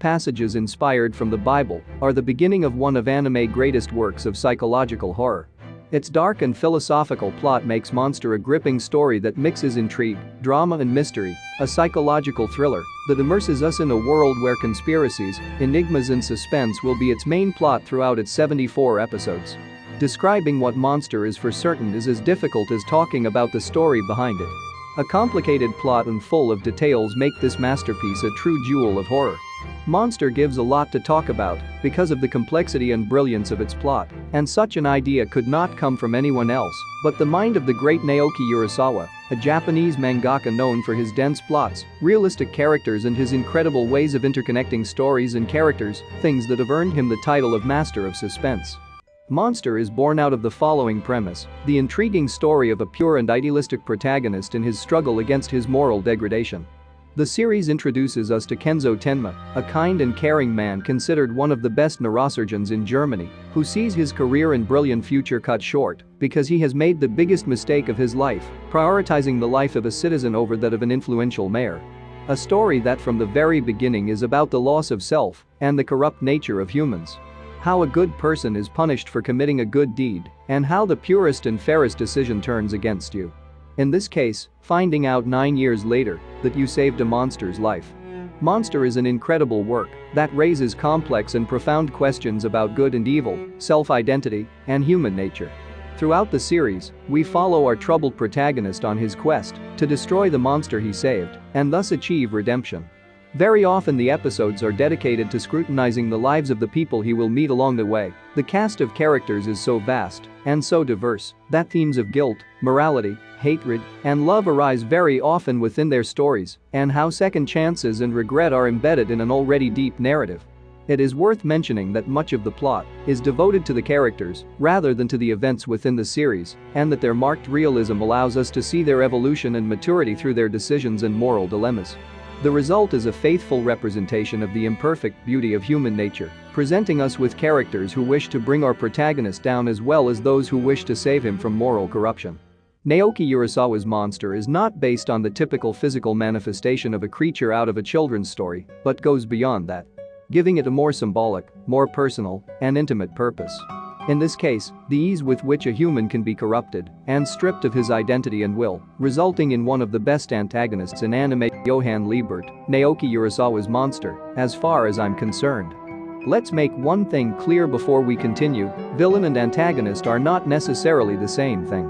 passages inspired from the Bible are the beginning of one of anime's greatest works of psychological horror. Its dark and philosophical plot makes Monster a gripping story that mixes intrigue, drama and mystery, a psychological thriller that immerses us in a world where conspiracies, enigmas and suspense will be its main plot throughout its 74 episodes. Describing what Monster is for certain is as difficult as talking about the story behind it. A complicated plot and full of details make this masterpiece a true jewel of horror. Monster gives a lot to talk about because of the complexity and brilliance of its plot, and such an idea could not come from anyone else but the mind of the great Naoki Urasawa, a Japanese mangaka known for his dense plots, realistic characters and his incredible ways of interconnecting stories and characters, things that have earned him the title of Master of Suspense. Monster is born out of the following premise: the intriguing story of a pure and idealistic protagonist in his struggle against his moral degradation. The series introduces us to Kenzo Tenma, a kind and caring man considered one of the best neurosurgeons in Germany, who sees his career and brilliant future cut short because he has made the biggest mistake of his life, prioritizing the life of a citizen over that of an influential mayor. A story that from the very beginning is about the loss of self and the corrupt nature of humans. How a good person is punished for committing a good deed, and how the purest and fairest decision turns against you. In this case, finding out 9 years later that you saved a monster's life. Monster is an incredible work that raises complex and profound questions about good and evil, self-identity, and human nature. Throughout the series, we follow our troubled protagonist on his quest to destroy the monster he saved and thus achieve redemption. Very often the episodes are dedicated to scrutinizing the lives of the people he will meet along the way. The cast of characters is so vast and so diverse that themes of guilt, morality, hatred, and love arise very often within their stories, and how second chances and regret are embedded in an already deep narrative. It is worth mentioning that much of the plot is devoted to the characters rather than to the events within the series, and that their marked realism allows us to see their evolution and maturity through their decisions and moral dilemmas. The result is a faithful representation of the imperfect beauty of human nature, presenting us with characters who wish to bring our protagonist down as well as those who wish to save him from moral corruption. Naoki Urasawa's Monster is not based on the typical physical manifestation of a creature out of a children's story, but goes beyond that, giving it a more symbolic, more personal, and intimate purpose. In this case, the ease with which a human can be corrupted and stripped of his identity and will, resulting in one of the best antagonists in anime, Johan Liebert, Naoki Urasawa's Monster, as far as I'm concerned. Let's make one thing clear before we continue: villain and antagonist are not necessarily the same thing.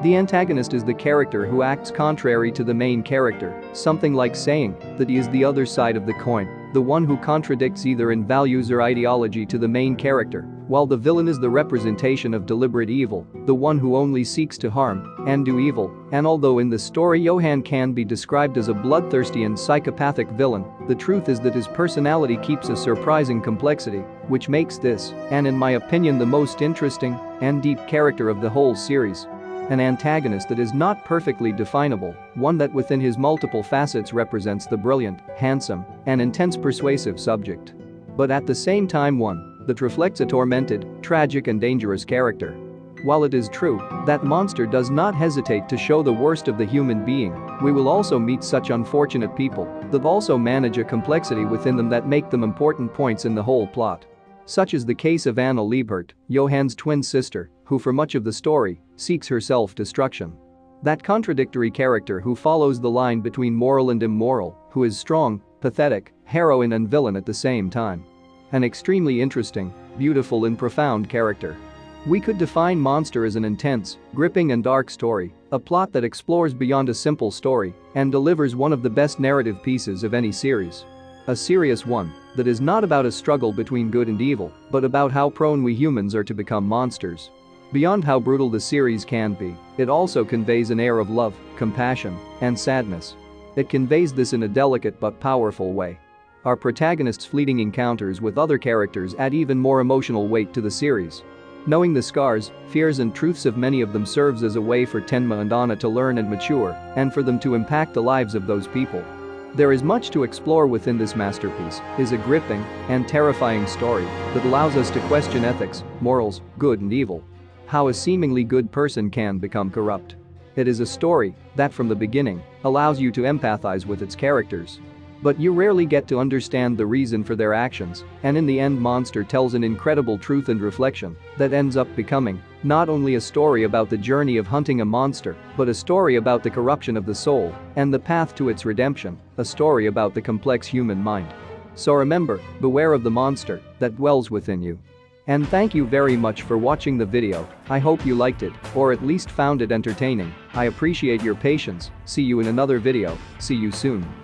The antagonist is the character who acts contrary to the main character, something like saying that he is the other side of the coin, the one who contradicts either in values or ideology to the main character, while the villain is the representation of deliberate evil, the one who only seeks to harm and do evil. And although in the story Johan can be described as a bloodthirsty and psychopathic villain, the truth is that his personality keeps a surprising complexity, which makes this, and in my opinion the most interesting and deep character of the whole series. An antagonist that is not perfectly definable, one that within his multiple facets represents the brilliant, handsome, and intense persuasive subject. But at the same time one that reflects a tormented, tragic and dangerous character. While it is true that Monster does not hesitate to show the worst of the human being, we will also meet such unfortunate people that also manage a complexity within them that make them important points in the whole plot. Such is the case of Anna Liebert, Johan's twin sister, who for much of the story seeks her self-destruction. That contradictory character who follows the line between moral and immoral, who is strong, pathetic, heroine and villain at the same time. An extremely interesting, beautiful and profound character. We could define Monster as an intense, gripping and dark story, a plot that explores beyond a simple story and delivers one of the best narrative pieces of any series. A serious one that is not about a struggle between good and evil, but about how prone we humans are to become monsters. Beyond how brutal the series can be, it also conveys an air of love, compassion, and sadness. It conveys this in a delicate but powerful way. Our protagonist's fleeting encounters with other characters add even more emotional weight to the series. Knowing the scars, fears and truths of many of them serves as a way for Tenma and Anna to learn and mature, and for them to impact the lives of those people. There is much to explore within this masterpiece. It is a gripping and terrifying story that allows us to question ethics, morals, good and evil. How a seemingly good person can become corrupt. It is a story that from the beginning allows you to empathize with its characters. But you rarely get to understand the reason for their actions, and in the end Monster tells an incredible truth and reflection that ends up becoming not only a story about the journey of hunting a monster, but a story about the corruption of the soul and the path to its redemption, a story about the complex human mind. So remember, beware of the monster that dwells within you. And thank you very much for watching the video. I hope you liked it, or at least found it entertaining. I appreciate your patience. See you in another video. See you soon.